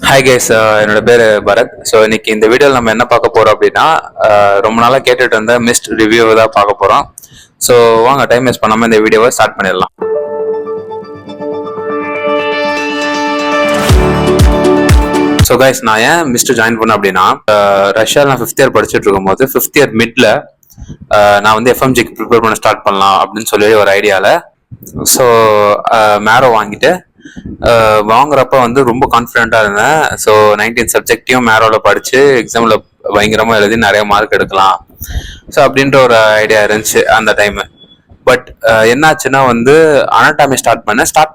Hi guys, என்னோட பேர் Bharat. So இன்னைக்கு இந்த வீடியோவில் நம்ம என்ன பார்க்க போறோம் அப்படின்னா, ரொம்ப நாளாக கேட்டுட்டு இருந்த மிஸ்ட் ரிவ்யூவை தான் பார்க்க போறோம். ஸோ வாங்க டைம் வேஸ்ட் பண்ணாமல் இந்த வீடியோவை ஸ்டார்ட் பண்ணிடலாம். ஸோ கைஸ், நான் ஏன் மிஸ்ட் ஜாயின் பண்ணேன் அப்படின்னா, ரஷ்யாவில் நான் 5th இயர் படிச்சுட்டு இருக்கும்போது 5th இயர் மிட்ல நான் வந்து எஃப்எம்ஜிக்கு ப்ரிப்பேர் பண்ண ஸ்டார்ட் பண்ணலாம் அப்படின்னு சொல்லி ஒரு ஐடியாவில் ஸோ மேரோ வாங்கிட்டு வாங்குறப்ப வந்து ரொம்ப கான்ஃபிடென்ட்டாக இருந்தேன். ஸோ 19 சப்ஜெக்டையும் மேரோவில் படித்து எக்ஸாமில் பயங்கரமாக எழுதி நிறைய மார்க் எடுக்கலாம் ஸோ அப்படின்ற ஒரு ஐடியா இருந்துச்சு அந்த டைமு. பட் என்னாச்சுன்னா வந்து அனாட்டாமி ஸ்டார்ட்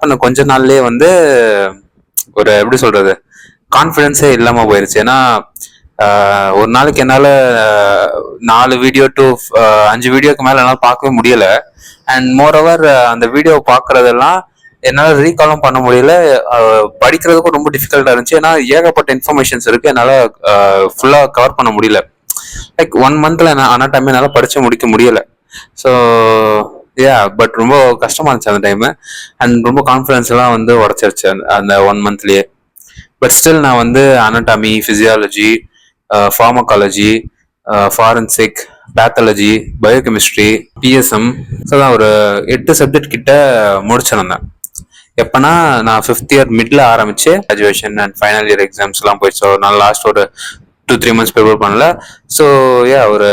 பண்ண கொஞ்ச நாள்லேயே வந்து ஒரு எப்படி சொல்கிறது, கான்ஃபிடென்ஸே இல்லாமல் போயிருச்சு. ஏன்னா ஒரு நாளைக்கு என்னால் 4 வீடியோ டு 5 வீடியோக்கு மேலே என்னால் பார்க்கவே முடியலை. அண்ட் மோரோவர் அந்த வீடியோ பார்க்குறதெல்லாம் என்னால் ரீகாலும் பண்ண முடியல, படிக்கிறதுக்கும் ரொம்ப டிஃபிகல்ட்டாக இருந்துச்சு. ஏன்னா ஏகப்பட்ட இன்ஃபர்மேஷன்ஸ் இருக்குது, என்னால் ஃபுல்லாக கவர் பண்ண முடியல. லைக் 1 மந்த்தில் அனாட்டமி என்னால் படித்து முடிக்க முடியலை. ஸோ பட் ரொம்ப கஷ்டமாக இருந்துச்சு அந்த டைமு. அண்ட் ரொம்ப கான்ஃபிடன்ஸ் எல்லாம் வந்து உடச்சிருச்சு அந்த 1 மந்த்லேயே. பட் ஸ்டில் நான் வந்து anatomy, physiology, pharmacology, forensic, pathology, biochemistry, BSM, so தான் ஒரு 8 சப்ஜெக்ட் கிட்ட முடிச்சிருந்தேன். எப்பனா நான் 5th இயர் மிட்ல ஆரம்பிச்சு கிராஜுவேஷன் அண்ட் ஃபைனல் இயர் எக்ஸாம்ஸ்லாம் போயிடுச்சு. நான் லாஸ்ட் ஒரு 2-3 மந்த்ஸ் ப்ரிப்பேர் பண்ணல. ஸோ ஒரு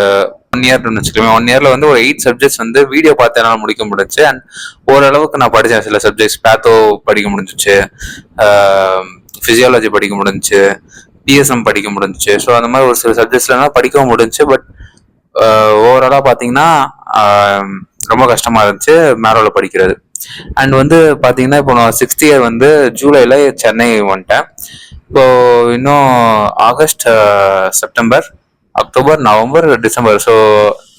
1 இயர்னு வச்சுக்கோங்க. 1 இயர்ல வந்து ஒரு 8 சப்ஜெக்ட்ஸ் வந்து வீடியோ பார்த்து என்னால் முடிக்க முடிஞ்சுச்சு. அண்ட் ஓரளவுக்கு நான் படித்தேன். சில சப்ஜெக்ட்ஸ் பேத்தோ படிக்க முடிஞ்சிச்சு, ஃபிசியாலஜி படிக்க முடிஞ்சிச்சு, பிஎஸ்எம் படிக்க முடிஞ்சிச்சு. ஸோ அந்த மாதிரி ஒரு சில சப்ஜெக்ட்ஸ்லாம் படிக்கவும் முடிஞ்சிச்சு. பட் ஓவராலாக பார்த்தீங்கன்னா ரொம்ப கஷ்டமாக இருந்துச்சு மேரோவில் படிக்கிறது. அண்ட் வந்து பார்த்தீங்கன்னா இப்போ நான் 6th இயர் வந்து ஜூலையில் சென்னை வந்துட்டேன். இப்போ இன்னும் August, September, October, November, December. So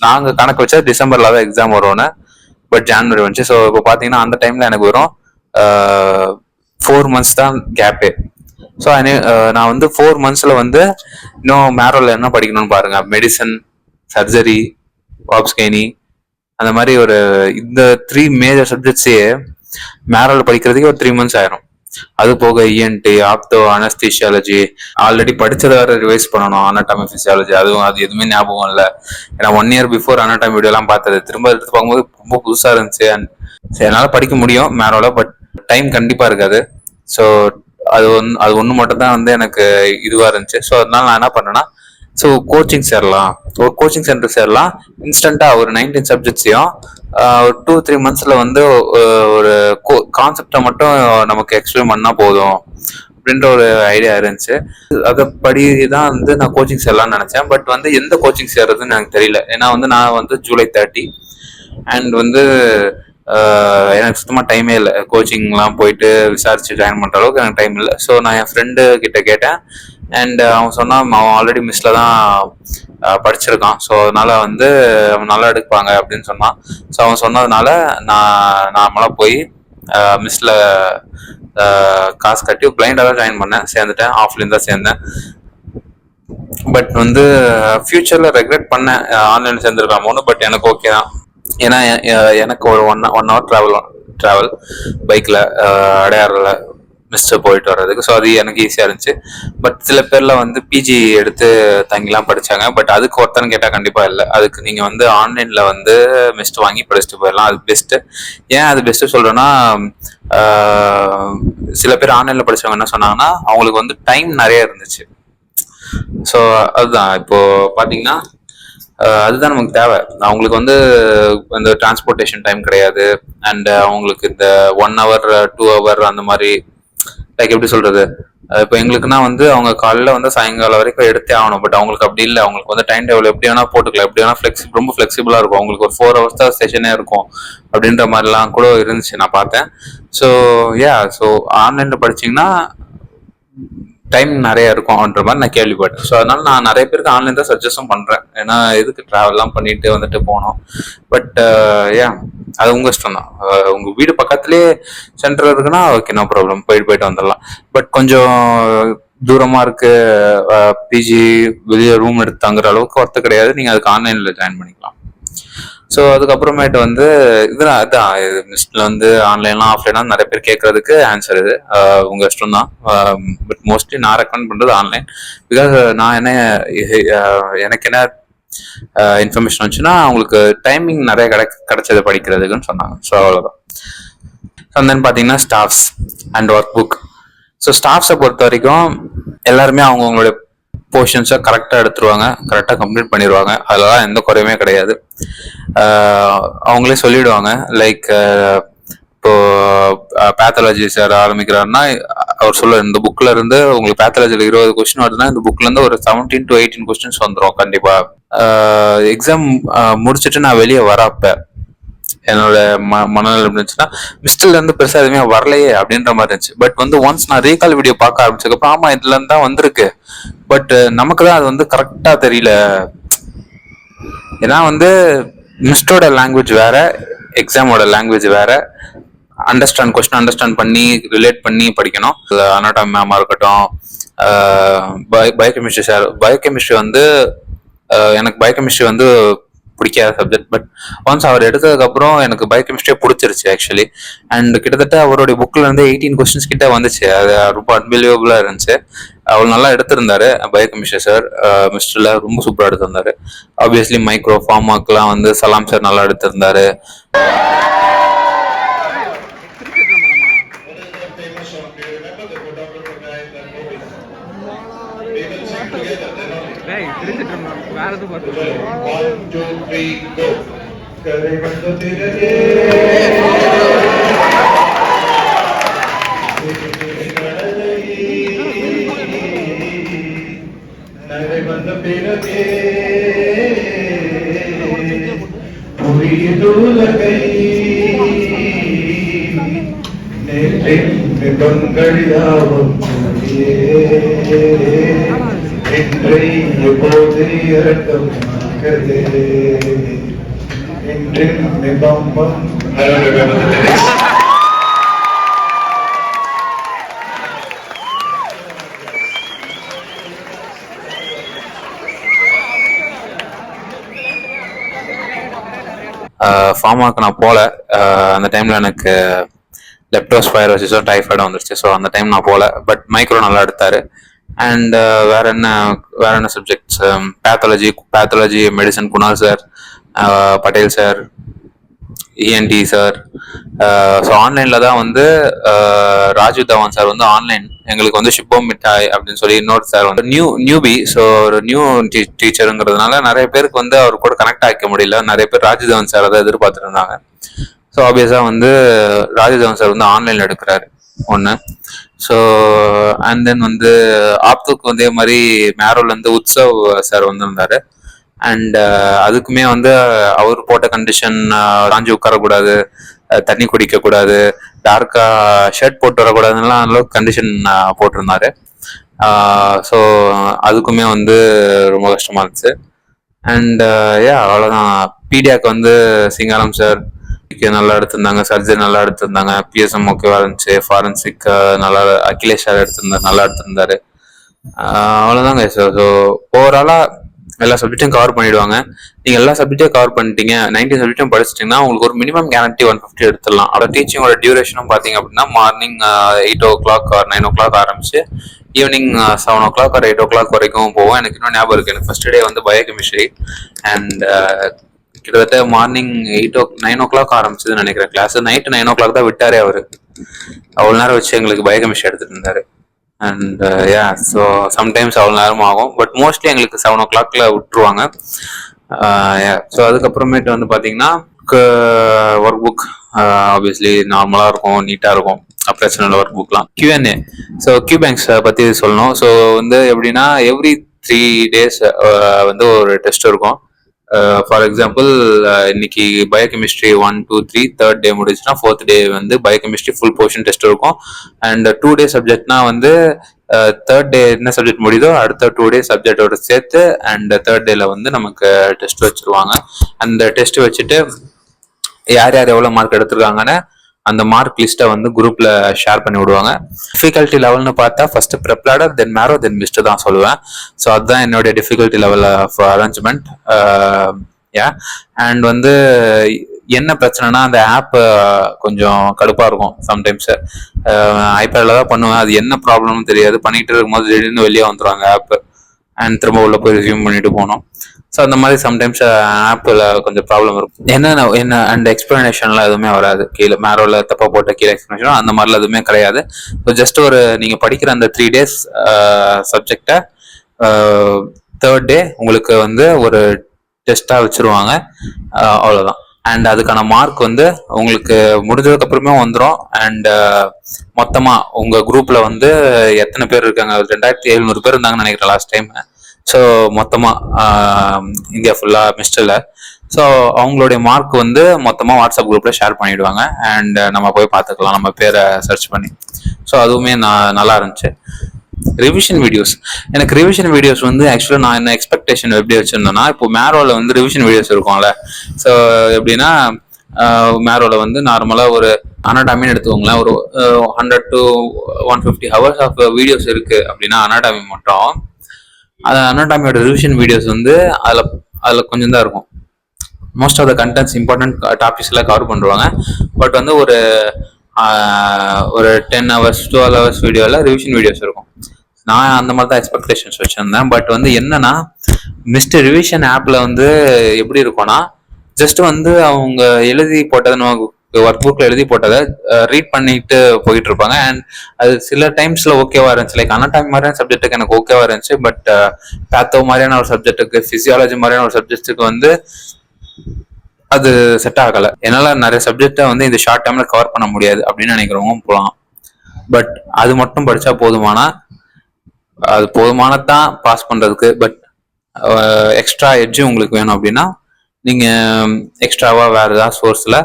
நாங்கள் கணக்கு வச்சா டிசம்பரில் தான் எக்ஸாம் வரும்னு. பட் ஜான்வரி வந்துச்சு. ஸோ இப்போ பார்த்தீங்கன்னா அந்த டைமில் எனக்கு வரும் 4 மந்த்ஸ் தான் கேப்பே. ஸோ நான் வந்து 4 மந்த்ஸில் வந்து இன்னும் மேரோவில் என்ன படிக்கணும்னு பாருங்கள். மெடிசன், சர்ஜரி, ஆப்ஸ்கைனி, அந்த மாதிரி ஒரு இந்த 3 மேஜர் சப்ஜெக்ட்ஸே மேரோவில் படிக்கிறதுக்கு ஒரு 3 மந்த்ஸ் ஆயிரும். அது போக இஎன்டி, ஆப்தோ, அனஸ்தீசியாலஜி, ஆல்ரெடி படிச்சதை வேற ரிவைஸ் பண்ணணும். அனாட்டமி, ஃபிசியாலஜி, அது எதுவுமே ஞாபகம் இல்லை. ஏன்னா 1 இயர் பிஃபோர் அனாட்டமி வீடியோலாம் பார்த்தது திரும்ப எடுத்து பார்க்கும்போது ரொம்ப புதுசாக இருந்துச்சு. அண்ட் என்னால் படிக்க முடியும் மேரோவில், பட் டைம் கண்டிப்பாக இருக்காது. ஸோ அது ஒன்று மட்டும் தான் வந்து எனக்கு இதுவாக இருந்துச்சு. ஸோ அதனால நான் என்ன பண்ணேன்னா, ஸோ கோச்சிங் சேரலாம், ஒரு கோச்சிங் சென்டர் சேரலாம். இன்ஸ்டண்ட்டாக ஒரு 19 சப்ஜெக்ட்ஸையும் ஒரு 2-3 மந்த்ஸில் வந்து ஒரு கான்செப்டை மட்டும் நமக்கு எக்ஸ்பிளைன் பண்ணால் போதும் அப்படின்ற ஒரு ஐடியா இருந்துச்சு. அதை படி தான் வந்து நான் கோச்சிங் சேரலாம்னு நினச்சேன். பட் வந்து எந்த கோச்சிங் சேர்றதுன்னு எனக்கு தெரியல. ஏன்னா வந்து நான் வந்து ஜூலை 30 அண்ட் வந்து எனக்கு சுத்தமாக டைமே இல்லை. கோச்சிங்லாம் போயிட்டு விசாரிச்சு ஜாயின் பண்ணுற அளவுக்கு எனக்கு டைம் இல்லை. ஸோ நான் என் ஃப்ரெண்டு கிட்ட கேட்டேன். அண்ட் அவன் சொன்னான் அவன் ஆல்ரெடி மிஸ்ல தான் படிச்சிருக்கான். ஸோ அதனால வந்து அவன் நல்லா எடுப்பாங்க அப்படின்னு சொன்னான். ஸோ அவன் சொன்னதுனால நான் நார்மலாக போய் மிஸ்ல காசு கட்டி பிளைண்டாக தான் ஜாயின் பண்ணேன். சேர்ந்துட்டேன், ஆஃப்லைன் தான் சேர்ந்தேன். பட் வந்து ஃபியூச்சரில் ரெக்ரெட் பண்ணேன் ஆன்லைனில் சேர்ந்துருக்காமோன்னு. பட் எனக்கு ஓகே தான். ஏன்னா எனக்கு ஒரு 1 ஹவர் ட்ராவல் பைக்கில் அடையாறில் மிஸ்டர் போயிட்டு வர்றதுக்கு. ஸோ அது எனக்கு ஈஸியாக இருந்துச்சு. பட் சில பேரில் வந்து பிஜி எடுத்து தங்கிலாம் படித்தாங்க. பட் அதுக்கு ஒருத்தன்னு கேட்டால் கண்டிப்பாக இல்லை. அதுக்கு நீங்கள் வந்து ஆன்லைனில் வந்து மிஸ்ட் வாங்கி படிச்சுட்டு போயிடலாம். அது பெஸ்ட்டு. ஏன் அது பெஸ்ட்டு சொல்கிறேன்னா, சில பேர் ஆன்லைனில் படித்தவங்க என்ன சொன்னாங்கன்னா, அவங்களுக்கு வந்து டைம் நிறைய இருந்துச்சு. ஸோ அதுதான் இப்போது பார்த்தீங்கன்னா அதுதான் நமக்கு தேவை. அவங்களுக்கு வந்து இந்த டிரான்ஸ்போர்ட்டேஷன் டைம் கிடையாது. அண்ட் அவங்களுக்கு இந்த 1 ஹவர் 2 ஹவர் அந்த மாதிரி, லைக் எப்படி சொல்றது, இப்போ எங்களுக்குன்னா வந்து அவங்க காலையில் வந்து சாயங்காலம் வரைக்கும் எடுத்தே ஆகணும். பட் அவங்களுக்கு அப்படி இல்லை. அவங்களுக்கு வந்து டைம் டேபிள் எப்படி வேணா போட்டுக்கலாம், எப்படி வேணா ரொம்ப ஃப்ளெக்சிபிளாக இருக்கும். அவங்களுக்கு ஒரு 4 ஹவர்ஸ் தான் செஷனே இருக்கும் அப்படின்ற மாதிரிலாம் கூட இருந்துச்சு, நான் பார்த்தேன். ஸோ ஸோ ஆன்லைனில் படிச்சிங்கன்னா டைம் நிறைய இருக்கும் அப்படின்ற மாதிரி நான் கேள்விப்பட்டேன். ஸோ அதனால நான் நிறைய பேருக்கு ஆன்லைன் தான் சஜஷன் பண்ணுறேன். ஏன்னா எதுக்கு ட்ராவல்லாம் பண்ணிட்டு வந்துட்டு போனோம். பட் அது உங்கள் இஷ்டம் தான். உங்கள் வீடு பக்கத்துலேயே சென்டர் இருக்குன்னா ஓகே, நோ ப்ராப்ளம், போயிட்டு வந்துடலாம். பட் கொஞ்சம் தூரமாக இருக்கு, பிஜி வெளியே ரூம் எடுத்து தங்குற அளவுக்கு ஒர்த்து கிடையாது. நீங்கள் அதுக்கு ஆன்லைனில் ஜாயின் பண்ணிக்கலாம். ஸோ அதுக்கப்புறமேட்டு வந்து இதுதான் அதான் மிஸ்டில் வந்து ஆன்லைன்லாம் ஆஃப்லைனாக நிறைய பேர் கேட்கறதுக்கு ஆன்சர் இது உங்கள் இஷ்டம் தான். பட் மோஸ்ட்லி நான் ரெக்கமெண்ட் பண்ணுறது ஆன்லைன். பிகாஸ் நான் என்ன எனக்கு என்ன இன்ஃபர்மேஷன் வந்துச்சுன்னா அவங்களுக்கு டைமிங் நிறைய கிடைச்சது படிக்கிறதுக்குன்னு சொன்னாங்க. ஸோ அவ்வளோதான். ஸோ தென் பார்த்தீங்கன்னா staffs and workbook. So ஸ்டாஃப்ஸை பொறுத்த வரைக்கும் எல்லாருமே அவங்கவுங்களுடைய போர்ஷன்ஸை கரெக்டாக எடுத்துருவாங்க, கரெக்டாக கம்ப்ளீட் பண்ணிடுவாங்க. அதெல்லாம் எந்த குறையுமே கிடையாது. அவங்களே சொல்லிடுவாங்க. லைக் இப்போ பேத்தாலஜி சார் ஆரம்பிக்கிறாருன்னா அவர் சொல்ல இந்த புக்ல இருந்து உங்களுக்கு பேத்தாலஜியில் 20 கொஸ்டின் வருதுன்னா இந்த புக்ல இருந்து ஒரு 17 to 18 கொஸ்டின்ஸ் வந்துடும் கண்டிப்பா. எக்ஸாம் முடிச்சுட்டு நான் வெளியே வரப்ப என்னோட மனநிலை இருந்துச்சுன்னா மிஸ்டர்ல இருந்து பெருசா எதுவுமே வரலையே அப்படின்ற மாதிரி இருந்துச்சு. பட் வந்து ஒன்ஸ் நான் ரீகால் வீடியோ பார்க்க ஆரம்பிச்சதுக்கப்புறம் ஆமா இதுல இருந்து தான் வந்திருக்கு, பட் நமக்கு தான் அது வந்து கரெக்டா தெரியல. ஏன்னா வந்து மிஸ்டோட லாங்குவேஜ் வேற, எக்ஸாமோட லாங்குவேஜ் வேற. கொஸ்டின் அண்டர்ஸ்டாண்ட் பண்ணி ரிலேட் பண்ணி படிக்கணும். அனாட்டமி மேமா இருக்கட்டும், பயோகெமிஸ்ட்ரி சார். பயோகெமிஸ்ட்ரி வந்து எனக்கு பயோகெமிஸ்ட்ரி வந்து பிடிக்காத சப்ஜெக்ட். பட் ஒன்ஸ் அவர் எடுத்ததுக்கப்புறம் எனக்கு பயோகெமிஸ்ட்ரியே பிடிச்சிருச்சு ஆக்சுவலி. அண்ட் கிட்டத்தட்ட அவருடைய புக்கில் இருந்து 18 கொஸ்டின்ஸ் கிட்ட வந்துச்சு. அது ரொம்ப அன்பிலியபிளா இருந்துச்சு. அவர் நல்லா எடுத்திருந்தாரு பயோகெமிஸ்ட்ரி சார். மிஸ்டர்ல ரொம்ப சூப்பராக எடுத்திருந்தாரு. ஆப்வியஸ்லி மைக்ரோ ஃபார்மாக்கெல்லாம் வந்து சலாம் சார் நல்லா எடுத்திருந்தாரு. ஃபார்மாக்கு நான் போகல. அந்த டைம்ல எனக்கு லெப்டோஸ்பைரோசிஸோ டைஃபாய்டோ வந்துருச்சு. ஸோ அந்த டைம் நான் போகல. பட் மைக்ரோ நல்லா எடுத்தாரு. அண்ட் வேற என்ன subjects, pathology medicine Kunal sir, Patel sir, ENT sir. So ஆன்லைனில் தான் வந்து ராஜீவ் தவான் சார் வந்து ஆன்லைன் எங்களுக்கு வந்து ஷிப்போம் மிட்டாய் அப்படின்னு சொல்லி இன்னொரு சார் வந்து நியூபி. ஸோ ஒரு நியூ டீச்சருங்கிறதுனால நிறைய பேருக்கு வந்து அவர் கூட கனெக்ட் ஆகிக்க முடியல. நிறைய பேர் ராஜீவ் தவான் சார் அதை எதிர்பார்த்துட்டு இருந்தாங்க. ஸோ ஆப்வியஸாக வந்து ராஜீவ் தவான் சார் வந்து ஆன்லைனில் எடுக்கிறாரு ஒன்று. ஸோ அண்ட் தென் வந்து ஆப்துக்கு வந்து மாதிரி மேரோலேருந்து உத்சவ் சார் வந்திருந்தாரு. அண்ட் அதுக்குமே வந்து அவர் போட்ட கண்டிஷன் ராஞ்சி உட்காரக்கூடாது, தண்ணி குடிக்க கூடாது, டார்க்கா ஷர்ட் போட்டு வரக்கூடாதுலாம் அளவுக்கு கண்டிஷன் போட்டிருந்தாரு. ஸோ அதுக்குமே வந்து ரொம்ப கஷ்டமா இருந்துச்சு. அண்ட் அவ்வளோதான். பீடியாக்கு வந்து சிங்காரம் சார் நல்லா எடுத்திருந்தாங்க, சர்ஜரி நல்லா எடுத்திருந்தாங்க, பிஎஸ்எம் ஓகேவா இருந்துச்சு, ஃபாரன்சிக் நல்லா அகிலேஷ் சார் நல்லா எடுத்திருந்தாரு. அவ்வளோதாங்க. ஸோ ஓவராலா எல்லா சப்ஜெக்டும் கவர் பண்ணிடுவாங்க. நீங்க எல்லா சப்ஜெக்டும் கவர் பண்ணிட்டீங்க, 90 சப்ஜெக்டும் படிச்சிட்டீங்கன்னா உங்களுக்கு ஒரு மினிமம் கேரண்டி 150 எடுத்துடலாம். அதோட டீச்சிங்கோட டியூரேஷனும் பாத்தீங்க அப்படின்னா மார்னிங் 8 o'clock or 9 o'clock ஆரம்பிச்சு ஈவினிங் 7 o'clock or 8 o'clock வரைக்கும் போவோம். எனக்கு இன்னும் ஞாபகம் இருக்கு. எனக்கு ஃபர்ஸ்ட் டே வந்து பயோகெமிஸ்ட்ரி. அண்ட் கிட்டத்தட்ட மார்னிங் 9 o'clock ஆரம்பிச்சதுன்னு நினைக்கிறேன் கிளாஸ். நைட்டு 9 o'clock தான் விட்டாரே அவரு. அவ்வளோ நேரம் வச்சு எங்களுக்கு பயோகெமிஸ்ட்ரி எடுத்துட்டு இருந்தாரு. அண்ட் ஸோ சம்டைம்ஸ் அவ்வளோ நேரம் ஆகும். பட் மோஸ்ட்லி எங்களுக்கு 7 o'clockல விட்டுருவாங்க. ஸோ அதுக்கப்புறமேட்டு வந்து பார்த்தீங்கன்னா ஒர்க் புக் ஆப்வியஸ்லி நார்மலாக இருக்கும், நீட்டாக இருக்கும், பிரச்சனை இல்லை. ஒர்க் புக்லாம் Q&A. ஸோ Qbanks பற்றி சொல்லணும். ஸோ வந்து எப்படின்னா எவ்ரி 3 days வந்து ஒரு டெஸ்ட் இருக்கும். ஃபார் எக்ஸாம்பிள் இன்னைக்கு பயோகெமிஸ்ட்ரி 1, 2, 3 தேர்ட் டே முடிச்சுன்னா ஃபோர்த் டே வந்து பயோகெமிஸ்ட்ரி ஃபுல் போர்ஷன் டெஸ்ட் இருக்கும். அண்ட் 2 day சப்ஜெக்ட்னா வந்து தேர்ட் டே என்ன சப்ஜெக்ட் முடியுதோ அடுத்த 2 day சப்ஜெக்டோட சேர்த்து அண்ட் தேர்ட் டேல வந்து நமக்கு டெஸ்ட் வச்சிருவாங்க. அந்த டெஸ்ட் வச்சுட்டு யார் யார் எவ்வளோ மார்க் எடுத்திருக்காங்கன்னு அந்த மார்க் லிஸ்ட்டை வந்து குரூப்ல ஷேர் பண்ணி விடுவாங்க. டிஃபிகல்ட்டி லெவல்னு பார்த்தா ஃபர்ஸ்ட் ப்ரெப்லாடர், தென் மேரோ, தென் மிஸ்ட் தான் சொல்லுவேன். ஸோ அதுதான் என்னுடைய difficulty level of arrangement. Yeah. And வந்து என்ன பிரச்சனைனா அந்த ஆப் கொஞ்சம் கடுப்பா இருக்கும் சம்டைம்ஸ். ஐபேட்ல தான் பண்ணுவேன், அது என்ன ப்ராப்ளம்னு தெரியாது. பண்ணிட்டு இருக்கும்போது திடீர்னு வெளியே வந்துருவாங்க ஆப், அண்ட் திரும்ப உள்ள போய் ரிசியூம் பண்ணிட்டு போனோம். ஸோ அந்த மாதிரி சம்டைம்ஸ் ஆப்பில் கொஞ்சம் ப்ராப்ளம் இருக்கும். என்ன அண்ட் எக்ஸ்பிளனேஷன்லாம் எதுவுமே வராது. கீழே மேரோல தப்பா போட்ட கீழே எக்ஸ்பிளனேஷன் அந்த மாதிரிலாம் எதுவுமே கிடையாது. ஸோ ஜஸ்ட் ஒரு நீங்க படிக்கிற அந்த 3 days சப்ஜெக்டை தேர்ட் டே உங்களுக்கு வந்து ஒரு டெஸ்டா வச்சிருவாங்க, அவ்வளோதான். அண்ட் அதுக்கான மார்க் வந்து உங்களுக்கு முடிஞ்சதுக்கு அப்புறமே வந்துடும். அண்ட் மொத்தமா உங்க குரூப்ல வந்து எத்தனை பேர் இருக்காங்க, 2700 பேர் இருந்தாங்கன்னு நினைக்கிறேன் லாஸ்ட் டைம். ஸோ மொத்தமா இந்தியா ஃபுல்லா மிஸ்டில். ஸோ அவங்களுடைய மார்க் வந்து மொத்தமா வாட்ஸ்அப் குரூப்ல ஷேர் பண்ணிடுவாங்க. அண்ட் நம்ம போய் பார்த்துக்கலாம் நம்ம பேரை சர்ச் பண்ணி. ஸோ அதுவுமே நல்லா இருந்துச்சு. ரிவிஷன் வீடியோஸ், எனக்கு ரிவிஷன் வீடியோஸ் வந்து ஆக்சுவலாக நான் என்ன எக்ஸ்பெக்டேஷன் எப்படி வச்சிருந்தேன்னா, இப்போ மேரோவில் வந்து ரிவிஷன் வீடியோஸ் இருக்கும்ல. ஸோ எப்படின்னா மேரோவில் வந்து நார்மலாக ஒரு அனாடாமின்னு எடுத்துக்கோங்களேன், ஒரு 100 to 150 hours ஆஃப் வீடியோஸ் இருக்கு அப்படின்னா அனாடாமி மட்டும். அது அனாடாமியோட ரிவிஷன் வீடியோஸ் வந்து அதில் கொஞ்சம் தான் இருக்கும். Most of the contents important topics எல்லாம் கவர் பண்ணுவாங்க. பட் வந்து ஒரு 10 hours 12 hours வீடியோவில் ரிவிஷன் வீடியோஸ் இருக்கும். நான் அந்த மாதிரி தான் எக்ஸ்பெக்டேஷன்ஸ் வச்சுருந்தேன். பட் வந்து என்னன்னா, மிஸ்டர் ரிவிஷன் ஆப்பில் வந்து எப்படி இருக்கும்னா, ஜஸ்ட் வந்து அவங்க எழுதி போட்டதை ஒர்க் புக்கில் எழுதி போட்டதை ரீட் பண்ணிட்டு போயிட்டு இருப்பாங்க. அண்ட் அது சில டைம்ஸில் ஓகேவா இருந்துச்சு. லைக் அனாட்டாமி மாதிரியான சப்ஜெக்ட்டுக்கு எனக்கு ஓகேவா இருந்துச்சு. பட் பேத்தோ மாதிரியான ஒரு சப்ஜெக்ட்டுக்கு, ஃபிசியாலஜி மாதிரியான ஒரு சப்ஜெக்ட்டுக்கு வந்து அது செட் ஆகலை. என்னால் நிறைய சப்ஜெக்டை வந்து இந்த ஷார்ட் டைமில் கவர் பண்ண முடியாது அப்படின்னு நினைக்கிறவங்க போகலாம். பட் அது மட்டும் படித்தா போதுமானா, அது போதுமானதான் பாஸ் பண்ணுறதுக்கு. பட் எக்ஸ்ட்ரா எட்ஜும் உங்களுக்கு வேணும் அப்படின்னா நீங்கள் எக்ஸ்ட்ராவாக வேறு ஏதாவது சோர்ஸில்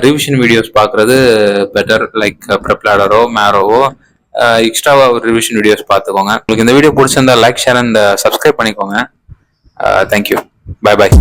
ரிவிஷன் வீடியோஸ் பார்க்குறது பெட்டர். லைக் ப்ரெப்லாடரோ மேரோவோ எக்ஸ்ட்ராவாக ஒரு ரிவிஷன் வீடியோஸ் பார்த்துக்கோங்க. உங்களுக்கு இந்த வீடியோ பிடிச்சிருந்தா லைக், ஷேர் அண்ட் சப்ஸ்கிரைப் பண்ணிக்கோங்க. தேங்க்யூ. Bye bye.